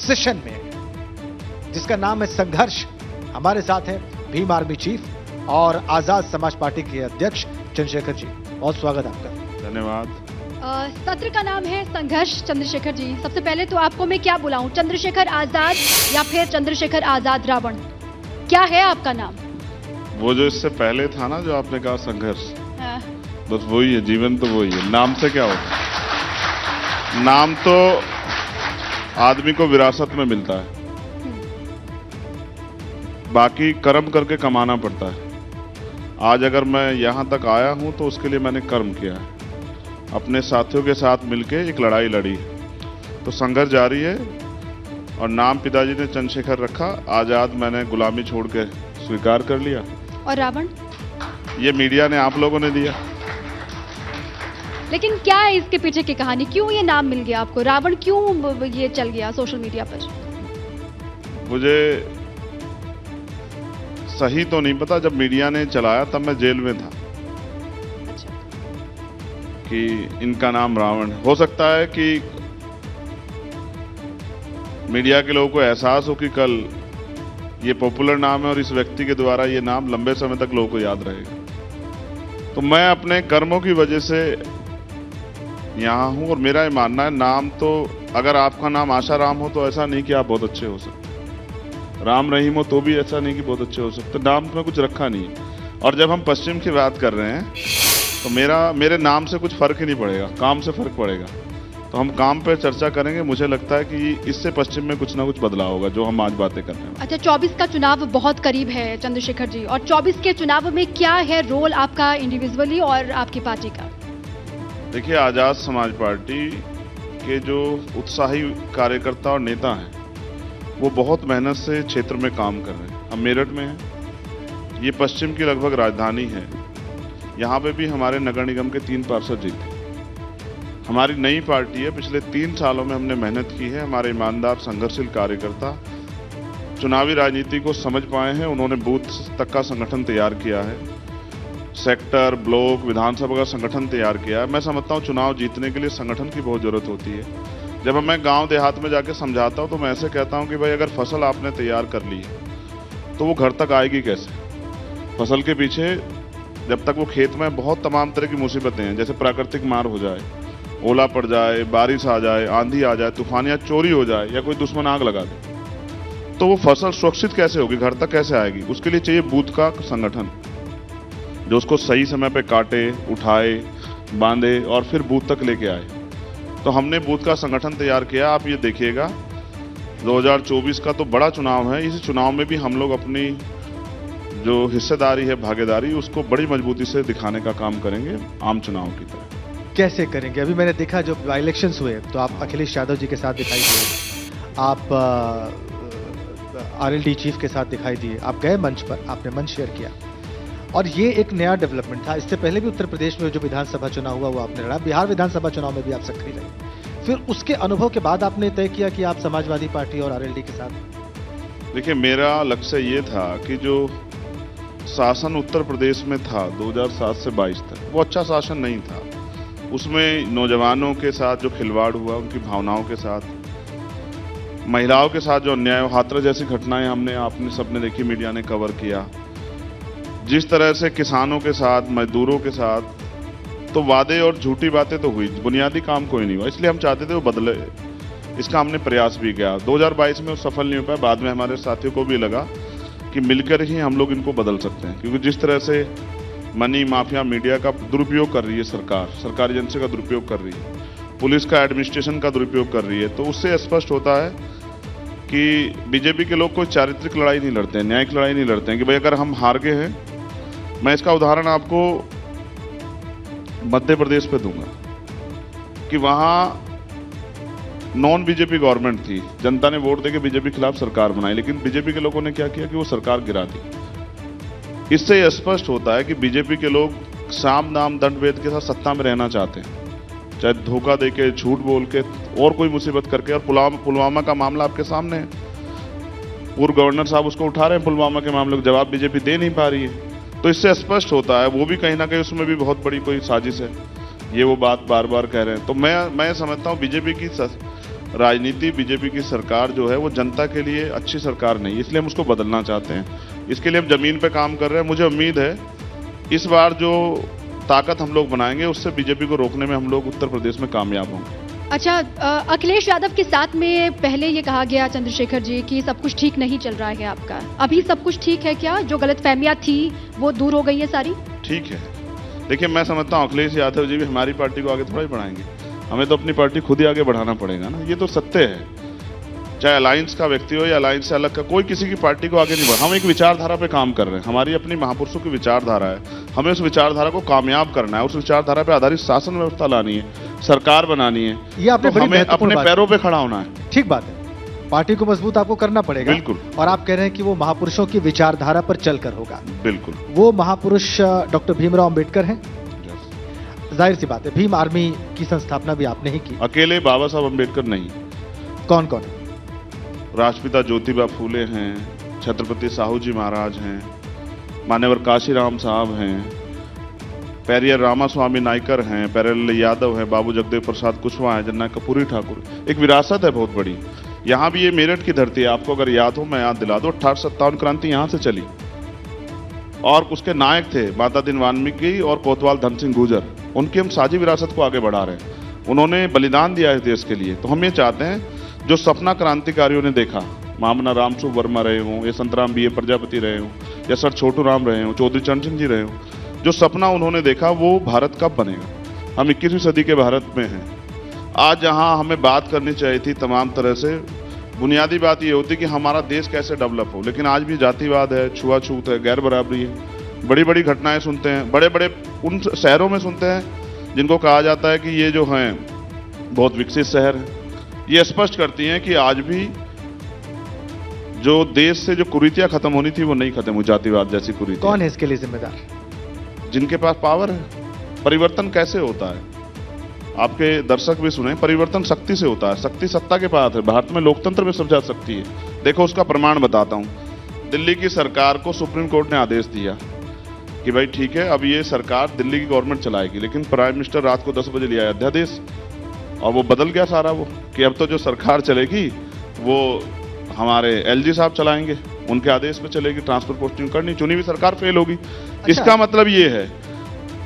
Session में, जिसका नाम है संघर्ष। हमारे साथ है भीम आर्मी चीफ और आजाद समाज पार्टी के अध्यक्ष चंद्रशेखर जी। बहुत स्वागत आपका। धन्यवाद। सत्र का नाम है संघर्ष। चंद्रशेखर जी, सबसे पहले तो आपको मैं क्या बुलाऊं, चंद्रशेखर आजाद या फिर चंद्रशेखर आजाद रावण, क्या है आपका नाम? वो जो इससे पहले था ना, जो आपने कहा संघर्ष, बस वही है, जीवन तो वही है। नाम से क्या होता है? नाम तो आदमी को विरासत में मिलता है, बाकी कर्म करके कमाना पड़ता है। आज अगर मैं यहां तक आया हूं तो उसके लिए मैंने कर्म किया है, अपने साथियों के साथ मिलके एक लड़ाई लड़ी। तो संघर्ष जारी है और नाम पिताजी ने चंद्रशेखर रखा, आजाद मैंने गुलामी छोड़ के स्वीकार कर लिया। और रावण? ये मीडिया ने, आप लोगों ने दिया। लेकिन क्या है इसके पीछे की कहानी, क्यों ये नाम मिल गया आपको? रावण क्यों ये चल गया सोशल मीडिया पर? मुझे सही तो नहीं पता, जब मीडिया ने चलाया तब मैं जेल में था। अच्छा। कि इनका नाम रावण, हो सकता है कि मीडिया के लोगों को एहसास हो कि कल ये पॉपुलर नाम है और इस व्यक्ति के द्वारा ये नाम लंबे समय तक लोगों को याद रहेगा। तो मैं अपने कर्मों की वजह से यहां हूं और मेरा ये मानना है, नाम तो अगर आपका नाम आशा राम हो तो ऐसा नहीं कि आप बहुत अच्छे हो सकते, राम रहीम हो तो भी ऐसा नहीं कि बहुत अच्छे हो सकते। नाम में कुछ रखा नहीं है। और जब हम पश्चिम की बात कर रहे हैं तो मेरे नाम से कुछ फर्क ही नहीं पड़ेगा, काम से फर्क पड़ेगा। तो हम काम पे चर्चा करेंगे। मुझे लगता है कि इससे पश्चिम में कुछ ना कुछ बदलाव होगा, जो हम आज बातें कर रहे हैं। अच्छा, 24 का चुनाव बहुत करीब है चंद्रशेखर जी, और 24 के चुनाव में क्या है रोल आपका इंडिविजुअली और आपकी पार्टी का? देखिए, आजाद समाज पार्टी के जो उत्साही कार्यकर्ता और नेता हैं, वो बहुत मेहनत से क्षेत्र में काम कर रहे हैं। हम मेरठ में हैं, ये पश्चिम की लगभग राजधानी है। यहाँ पे भी हमारे नगर निगम के 3 पार्षद जीते। हमारी नई पार्टी है, पिछले 3 सालों में हमने मेहनत की है। हमारे ईमानदार संघर्षशील कार्यकर्ता चुनावी राजनीति को समझ पाए हैं। उन्होंने बूथ तक का संगठन तैयार किया है, सेक्टर, ब्लॉक, विधानसभा का संगठन तैयार किया है। मैं समझता हूँ चुनाव जीतने के लिए संगठन की बहुत जरूरत होती है। जब मैं गांव देहात में जाके समझाता हूं तो मैं ऐसे कहता हूं कि भाई, अगर फसल आपने तैयार कर ली तो वो घर तक आएगी कैसे? फसल के पीछे जब तक वो खेत में बहुत तमाम तरह की मुसीबतें हैं, जैसे प्राकृतिक मार हो जाए, ओला पड़ जाए, बारिश आ जाए, आंधी आ जाए, तूफान या चोरी हो जाए, या कोई दुश्मन आग लगा दे, तो वो फसल सुरक्षित कैसे होगी, घर तक कैसे आएगी? उसके लिए चाहिए बूथ का संगठन, जो उसको सही समय पे काटे, उठाए, बांधे और फिर बूथ तक लेके आए। तो हमने बूथ का संगठन तैयार किया। आप ये देखिएगा, 2024 का तो बड़ा चुनाव है। इस चुनाव में भी हम लोग अपनी जो हिस्सेदारी है, भागीदारी, उसको बड़ी मजबूती से दिखाने का काम करेंगे, आम चुनाव की तरह। कैसे करेंगे? अभी मैंने देखा जब इलेक्शंस हुए तो आप अखिलेश यादव जी के साथ दिखाई दिए, आप आरएलडी चीफ के साथ दिखाई दिए, आप गए मंच पर, आपने मंच शेयर किया, और ये एक नया डेवलपमेंट था। इससे पहले भी उत्तर प्रदेश में जो विधानसभा चुनाव हुआ वो आपने लड़ा, बिहार विधानसभा चुनाव में भी आप सक्रिय रहे। फिर उसके अनुभव के बाद आपने तय किया कि आप समाजवादी पार्टी और आरएलडी के साथ। देखिए, मेरा लक्ष्य ये था कि जो शासन उत्तर प्रदेश में था 2007 से 22 तक, वो अच्छा शासन नहीं था। उसमें नौजवानों के साथ जो खिलवाड़ हुआ, उनकी भावनाओं के साथ, महिलाओं के साथ जो अन्याय, हाथरस जैसी घटनाएं आपने सबने देखी, मीडिया ने कवर किया। जिस तरह से किसानों के साथ, मजदूरों के साथ, तो वादे और झूठी बातें तो हुई, बुनियादी काम कोई नहीं हुआ। इसलिए हम चाहते थे वो बदले, इसका हमने प्रयास भी किया। 2022 में वो सफल नहीं हो पाया। बाद में हमारे साथियों को भी लगा कि मिलकर ही हम लोग इनको बदल सकते हैं, क्योंकि जिस तरह से मनी माफिया मीडिया का दुरुपयोग कर रही है, सरकारी एजेंसी का दुरुपयोग कर रही है, पुलिस का, एडमिनिस्ट्रेशन का दुरुपयोग कर रही है, तो उससे स्पष्ट होता है कि बीजेपी के लोग कोई चारित्रिक लड़ाई नहीं लड़ते हैं, न्यायिक लड़ाई नहीं लड़ते हैं कि भाई अगर हम हार गए हैं। मैं इसका उदाहरण आपको मध्य प्रदेश पे दूंगा कि वहां नॉन बीजेपी गवर्नमेंट थी, जनता ने वोट देके बीजेपी के खिलाफ सरकार बनाई, लेकिन बीजेपी के लोगों ने क्या किया कि वो सरकार गिरा दी। इससे यह स्पष्ट होता है कि बीजेपी के लोग साम दाम दंड भेद के साथ सत्ता में रहना चाहते हैं, चाहे धोखा देके, झूठ बोल के और कोई मुसीबत करके। और पुलवामा का मामला आपके सामने है, पूर्व गवर्नर साहब उसको उठा रहे हैं, पुलवामा के मामले का जवाब बीजेपी दे नहीं पा रही है। तो इससे स्पष्ट होता है वो भी कहीं ना कहीं उसमें भी बहुत बड़ी कोई साजिश है, ये वो बात बार बार कह रहे हैं। तो मैं समझता हूँ बीजेपी की राजनीति बीजेपी की सरकार जो है वो जनता के लिए अच्छी सरकार नहीं, इसलिए हम उसको बदलना चाहते हैं। इसके लिए हम जमीन पे काम कर रहे हैं। मुझे उम्मीद है इस बार जो ताकत हम लोग बनाएंगे उससे बीजेपी को रोकने में हम लोग उत्तर प्रदेश में कामयाब होंगे। अच्छा, अखिलेश यादव के साथ में पहले ये कहा गया चंद्रशेखर जी कि सब कुछ ठीक नहीं चल रहा है आपका, अभी सब कुछ ठीक है क्या? जो गलतफहमियां थी वो दूर हो गई है सारी? ठीक है। देखिए, मैं समझता हूँ अखिलेश यादव जी भी हमारी पार्टी को आगे थोड़ा ही बढ़ाएंगे, हमें तो अपनी पार्टी खुद ही आगे बढ़ाना पड़ेगा ना, ये तो सत्य है। चाहे अलायंस का व्यक्ति हो या अलायंस से अलग का, कोई किसी की पार्टी को आगे नहीं बढ़ा। हम एक विचारधारा पे काम कर रहे हैं, हमारी अपनी महापुरुषों की विचारधारा है, हमें उस विचारधारा को कामयाब करना है, उस विचारधारा पे आधारित शासन व्यवस्था लानी है, सरकार बनानी है, ये आपने तो हमें अपने पैरों पे खड़ा होना है। ठीक बात है, पार्टी को मजबूत आपको करना पड़ेगा। बिल्कुल। और आप कह रहे हैं कि वो महापुरुषों की विचारधारा पर चलकर होगा। बिल्कुल। वो महापुरुष डॉक्टर भीमराव अंबेडकर हैं। जाहिर सी बात है, भीम आर्मी की संस्थापना भी आपने ही की। अकेले बाबा साहब अंबेडकर नहीं, कौन कौन? राष्ट्रपिता ज्योतिबा फूले हैं, छत्रपति साहू जी महाराज हैं, मान्यवर काशीराम साहब हैं, पेरियर रामास्वामी नायकर हैं, पेरियल यादव हैं, बाबू जगदेव प्रसाद कुशवाहा हैं, जन्ना कपूरी ठाकुर। एक विरासत है बहुत बड़ी। यहाँ भी ये मेरठ की धरती है, आपको अगर याद हो मैं याद दिला दूं, 1857 क्रांति यहाँ से चली और उसके नायक थे माता दीन वाल्मीकि और कोतवाल धन सिंह गुर्जर। उनकी हम साझी विरासत को आगे बढ़ा रहे हैं। उन्होंने बलिदान दिया है देश के लिए, तो हम ये चाहते हैं जो सपना क्रांतिकारियों ने देखा, महामना रामसु वर्मा रहे हों, या संतराम बी ए प्रजापति रहे हों, या सर छोटू राम रहे हों, चौधरी चरण सिंह जी रहे हों, जो सपना उन्होंने देखा वो भारत कब बनेगा। हम 21वीं सदी के भारत में हैं। आज जहां हमें बात करनी चाहिए थी तमाम तरह से, बुनियादी बात ये होती कि हमारा देश कैसे डेवलप हो, लेकिन आज भी जातिवाद है, छुआछूत है, गैर बराबरी है। बड़ी बड़ी घटनाएं सुनते हैं, बड़े बड़े उन शहरों में सुनते हैं जिनको कहा जाता है कि ये जो हैं बहुत विकसित शहर है। ये स्पष्ट करती हैं कि आज भी जो देश से जो कुरीतियां खत्म होनी थी वो नहीं खत्म हुई, जातिवाद जैसी कुरीतियां। कौन है इसके लिए जिम्मेदार? जिनके पास पावर है। परिवर्तन कैसे होता है, आपके दर्शक भी सुने, परिवर्तन शक्ति से होता है, शक्ति सत्ता के पास है। भारत में लोकतंत्र में सब ज्यादा शक्ति है। देखो उसका प्रमाण बताता हूं। दिल्ली की सरकार को सुप्रीम कोर्ट ने आदेश दिया कि भाई ठीक है, अब ये सरकार दिल्ली की गवर्नमेंट चलाएगी, लेकिन प्राइम मिनिस्टर रात को 10 बजे ले आया अध्यादेश और वो बदल गया सारा, वो कि अब तो जो सरकार चलेगी वो हमारे एलजी साहब चलाएंगे, उनके आदेश पे चलेगी, ट्रांसफर पोस्टिंग करनी, चुनी हुई सरकार फेल होगी। अच्छा। इसका मतलब ये है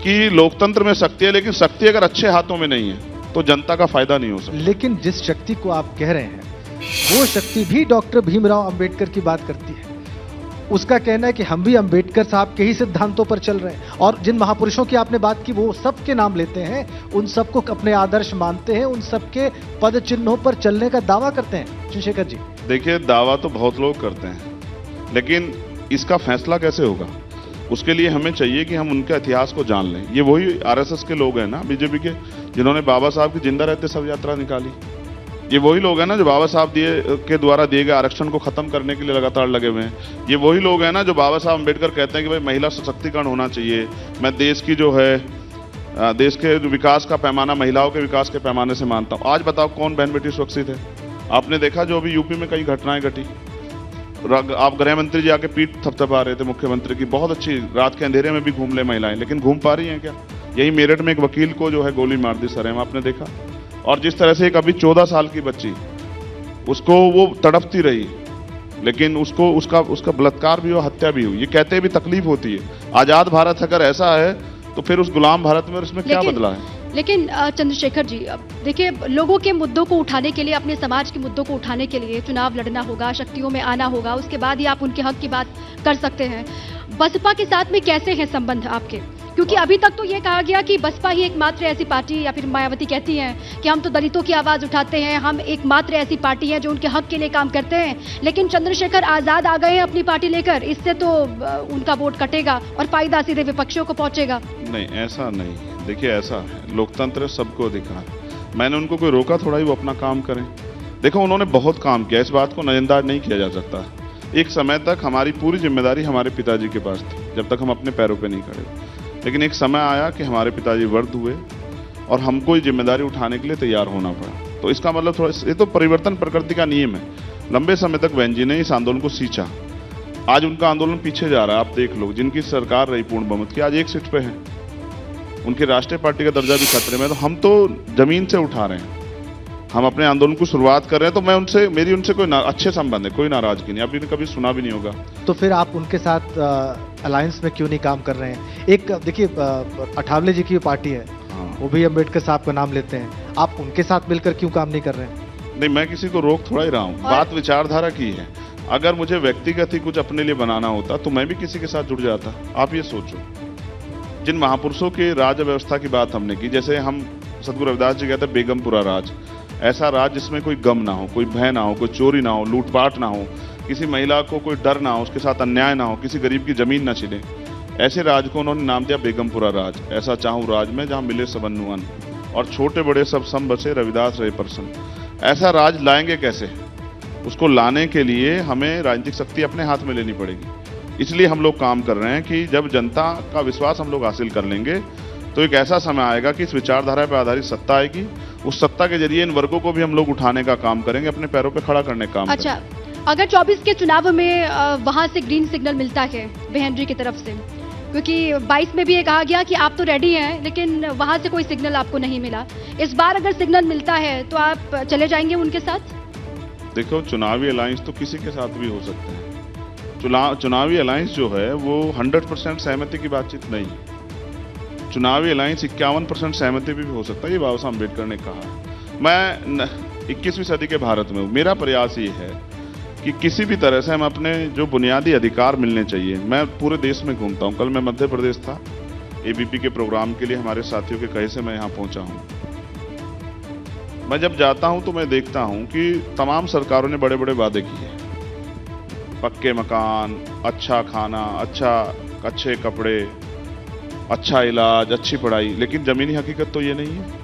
कि लोकतंत्र में शक्ति है, लेकिन शक्ति अगर अच्छे हाथों में नहीं है तो जनता का फायदा नहीं हो सकता। लेकिन जिस शक्ति को आप कह रहे हैं वो शक्ति भी डॉक्टर भीमराव अंबेडकर की बात करती है। उसका कहना है कि हम भी अंबेडकर साहब के ही सिद्धांतों पर चल रहे हैं, और जिन महापुरुषों की आपने बात की वो सबके नाम लेते हैं, उन सबको अपने आदर्श मानते हैं, उन सबके पद चिन्हों पर चलने का दावा करते हैं। चंद्रशेखर जी, देखिए, दावा तो बहुत लोग करते हैं, लेकिन इसका फैसला कैसे होगा, उसके लिए हमें चाहिए कि हम उनके इतिहास को जान लें। ये वही आरएसएस के लोग हैं ना, बीजेपी के, जिन्होंने बाबा साहब की जिंदा रहते सब यात्रा निकाली। ये वही लोग हैं ना जो बाबा साहब के द्वारा दिए गए आरक्षण को खत्म करने के लिए लगातार लगे हुए हैं। ये वही लोग हैं ना जो बाबा साहब अम्बेडकर कहते हैं कि भाई महिला सशक्तिकरण होना चाहिए, मैं देश की जो है देश के विकास का पैमाना महिलाओं के विकास के पैमाने से मानता हूँ। आज बताओ कौन बहन बेटी सुरक्षित है? आपने देखा जो अभी यूपी में कई घटनाएं घटी, आप गृह मंत्री जी आके पीठ थपथपा रहे थे मुख्यमंत्री की, बहुत अच्छी, रात के अंधेरे में भी घूम ले महिलाएं, लेकिन घूम पा रही हैं क्या? यही मेरठ में एक वकील को जो है गोली मार दी सरेम, आपने देखा। और जिस तरह से एक अभी 14 साल की बच्ची, उसको वो तड़पती रही, लेकिन उसको उसका बलात्कार भी हुआ, हत्या भी हुई। ये कहते भी तकलीफ होती है। आजाद भारत अगर ऐसा है तो फिर उस गुलाम भारत में इसमें क्या बदला है? लेकिन चंद्रशेखर जी, अब देखिए, लोगों के मुद्दों को उठाने के लिए, अपने समाज के मुद्दों को उठाने के लिए चुनाव लड़ना होगा, शक्तियों में आना होगा, उसके बाद ही आप उनके हक की बात कर सकते हैं। बसपा के साथ में कैसे हैं संबंध आपके? क्योंकि अभी तक तो ये कहा गया कि बसपा ही एकमात्र ऐसी पार्टी, या फिर मायावती कहती हैं कि हम तो दलितों की आवाज उठाते हैं, हम एकमात्र ऐसी पार्टी है जो उनके हक के लिए काम करते हैं। लेकिन चंद्रशेखर आजाद आ गए हैं अपनी पार्टी लेकर, इससे तो उनका वोट कटेगा और फायदा सीधे विपक्षियों को पहुंचेगा। नहीं, ऐसा नहीं। देखिए, ऐसा है, लोकतंत्र सबको अधिकार। मैंने उनको कोई रोका थोड़ा ही वो अपना काम करें। देखो, उन्होंने बहुत काम किया, इस बात को नजरअंदाज नहीं किया जा सकता। एक समय तक हमारी पूरी जिम्मेदारी हमारे पिताजी के पास थी, जब तक हम अपने पैरों पे नहीं खड़े। लेकिन एक समय आया कि हमारे पिताजी वृद्ध हुए और हमको ये जिम्मेदारी उठाने के लिए तैयार होना पड़ा। तो इसका मतलब थोड़ा, ये तो परिवर्तन प्रकृति का नियम है। लंबे समय तक बहन जी ने इस आंदोलन को सींचा, आज उनका आंदोलन पीछे जा रहा है। आप देख लो, जिनकी सरकार रही पूर्ण बहुमत की, आज एक सीट पे है, उनकी राष्ट्रीय पार्टी का दर्जा भी खतरे में। तो हम तो जमीन से उठा रहे हैं। हम अपने आंदोलन की शुरुआत कर रहे हैं, तो मैं उनसे, मेरी उनसे कोई अच्छे संबंध है, कोई नाराजगी नहीं, अभी कभी सुना भी नहीं होगा। तो फिर आप उनके साथ अलायंस में क्यों नहीं काम कर रहे हैं? एक देखिए, अठावले जी की पार्टी है, हाँ। वो भी अम्बेडकर साहब का नाम लेते हैं, आप उनके साथ मिलकर क्यों काम नहीं कर रहे हैं? नहीं, मैं किसी को रोक थोड़ा ही रहा हूँ, बात विचारधारा की है। अगर मुझे व्यक्तिगत ही कुछ अपने लिए बनाना होता तो मैं भी किसी के साथ जुड़ जाता। आप ये सोचो, जिन महापुरुषों के राज व्यवस्था की बात हमने की, जैसे हम सदगुरु रविदास जी कहते हैं बेगमपुरा राज, ऐसा राज जिसमें कोई गम ना हो, कोई भय ना हो, कोई चोरी ना हो, लूटपाट ना हो, किसी महिला को कोई डर ना हो, उसके साथ अन्याय ना हो, किसी गरीब की जमीन ना छिने, ऐसे राज को उन्होंने नाम दिया बेगमपुरा राज। ऐसा चाहूं राज में जहां मिले सबन्नुअन, और छोटे बड़े सब सम बसे रविदास रहे परसन। ऐसा राज लाएंगे कैसे? उसको लाने के लिए हमें राजनीतिक शक्ति अपने हाथ में लेनी पड़ेगी। इसलिए हम लोग काम कर रहे हैं कि जब जनता का विश्वास हम लोग हासिल कर लेंगे तो एक ऐसा समय आएगा कि इस विचारधारा पर आधारित सत्ता आएगी। उस सत्ता के जरिए इन वर्गों को भी हम लोग उठाने का काम करेंगे, अपने पैरों पे खड़ा करने का काम अच्छा, करेंगे। अगर 24 के चुनाव में वहां से ग्रीन सिग्नल मिलता है बेहेंड्री की तरफ से, क्योंकि 22 में भी ये कहा गया कि आप तो रेडी हैं, लेकिन वहां से कोई सिग्नल आपको नहीं मिला। इस बार अगर सिग्नल मिलता है तो आप चले जाएंगे उनके साथ? देखो, चुनावी अलायंस तो किसी के साथ भी हो सकते हैं। चुनावी अलायंस जो है वो 100% सहमति की बातचीत नहीं है। चुनावी अलायंस 51% सहमति भी हो सकता है, ये बाबा साहब अम्बेडकर ने कहा है। मैं 21वीं सदी के भारत में हूँ, मेरा प्रयास ये है कि किसी भी तरह से हम अपने जो बुनियादी अधिकार मिलने चाहिए। मैं पूरे देश में घूमता हूँ, कल मैं मध्य प्रदेश था, एबीपी के प्रोग्राम के लिए हमारे साथियों के कहे से मैं यहाँ पहुँचा हूँ। मैं जब जाता हूँ तो मैं देखता हूँ कि तमाम सरकारों ने बड़े बड़े वादे किए, पक्के मकान, अच्छा खाना, अच्छे कपड़े, अच्छा इलाज, अच्छी पढ़ाई, लेकिन जमीनी हकीकत तो ये नहीं है।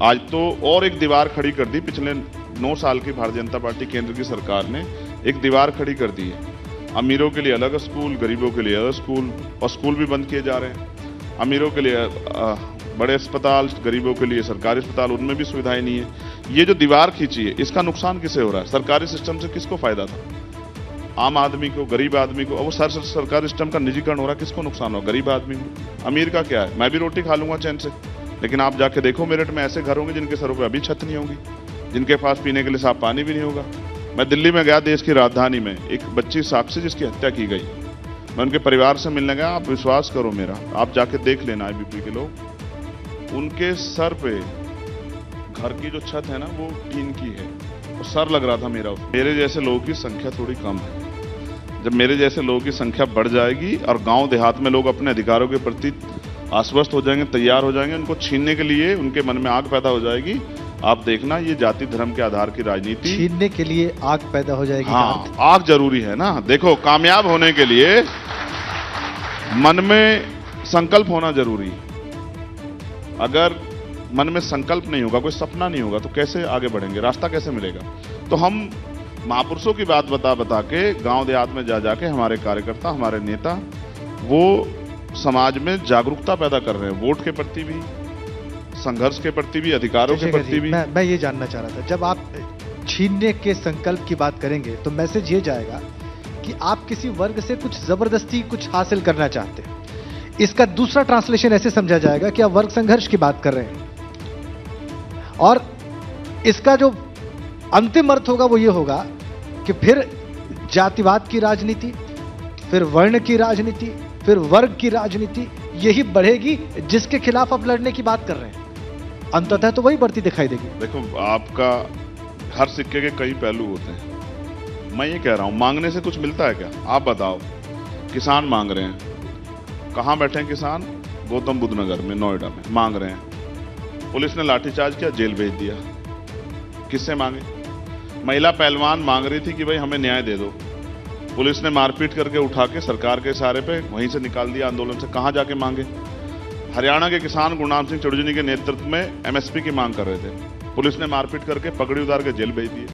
आज तो और एक दीवार खड़ी कर दी, पिछले 9 साल की भारतीय जनता पार्टी केंद्र की सरकार ने एक दीवार खड़ी कर दी है। अमीरों के लिए अलग स्कूल, गरीबों के लिए अलग स्कूल, और स्कूल भी बंद किए जा रहे हैं। अमीरों के लिए बड़े अस्पताल, गरीबों के लिए सरकारी अस्पताल, उनमें भी सुविधाएं नहीं है। ये जो दीवार खींची है, इसका नुकसान किसे हो रहा है? सरकारी सिस्टम से किसको फायदा था? आम आदमी को, गरीब आदमी को। अब वो सरकारी सिस्टम का निजीकरण हो रहा है, किसको नुकसान हो? गरीब आदमी को। अमीर का क्या है? मैं भी रोटी खा लूंगा चैन से, लेकिन आप जाके देखो मेरठ में ऐसे घर होंगे जिनके सरों पे अभी छत नहीं होगी, जिनके पास पीने के लिए साफ पानी भी नहीं होगा। मैं दिल्ली में गया, देश की राजधानी में, एक बच्ची साक्षी जिसकी हत्या की गई, मैं उनके परिवार से मिलने गया। आप विश्वास करो मेरा, आप जाके देख लेना, आईबीपी के लोग, उनके सर पे घर की जो छत है ना वो टीन की है, और सर लग रहा था मेरा। मेरे जैसे लोगों की संख्या थोड़ी कम है। जब मेरे जैसे लोगों की संख्या बढ़ जाएगी और गांव देहात में लोग अपने अधिकारों के प्रति आश्वस्त हो जाएंगे, तैयार हो जाएंगे, उनको छीनने के लिए उनके मन में आग पैदा हो जाएगी, आप देखना ये जाति धर्म के आधार की राजनीति, छीनने के लिए आग पैदा हो जाएगी। हाँ, आग जरूरी है ना। देखो, कामयाब होने के लिए मन में संकल्प होना जरूरी है। अगर मन में संकल्प नहीं होगा, कोई सपना नहीं होगा, तो कैसे आगे बढ़ेंगे? रास्ता कैसे मिलेगा? तो हम महापुरुषों की बात बता के गांव देहात में जाके हमारे कार्यकर्ता, हमारे नेता, वो समाज में जागरूकता पैदा कर रहे हैं, वोट के प्रति भी, संघर्ष के प्रति भी, अधिकारों के प्रति भी। मैं ये जानना चाह रहा था, जब आप छीनने के संकल्प की बात करेंगे तो मैसेज ये जाएगा कि आप किसी वर्ग से कुछ जबरदस्ती कुछ हासिल करना चाहते हैं। इसका दूसरा ट्रांसलेशन ऐसे समझा जाएगा कि आप वर्ग संघर्ष की बात कर रहे हैं, और इसका जो अंतिम अर्थ होगा वो ये होगा कि फिर जातिवाद की राजनीति, फिर वर्ण की राजनीति, फिर वर्ग की राजनीति यही बढ़ेगी जिसके खिलाफ आप लड़ने की बात कर रहे हैं। अंततः तो वही बढ़ती दिखाई देगी। देखो, आपका हर सिक्के के कई पहलू होते हैं। मैं ये कह रहा हूं, मांगने से कुछ मिलता है क्या? आप बताओ। किसान मांग रहे हैं, कहां बैठे हैं किसान? गौतम बुद्ध नगर में, नोएडा में मांग रहे हैं। पुलिस ने लाठीचार्ज किया, जेल भेज दिया। किससे मांगे? महिला पहलवान मांग रही थी कि भाई हमें न्याय दे दो, पुलिस ने मारपीट करके उठा के सरकार के इशारे पे वहीं से निकाल दिया आंदोलन से। कहां जाके मांगे? हरियाणा के किसान गुरनाम सिंह चौधरी के नेतृत्व में एमएसपी की मांग कर रहे थे, पुलिस ने मारपीट करके पगड़ी उतार के जेल भेज दिए।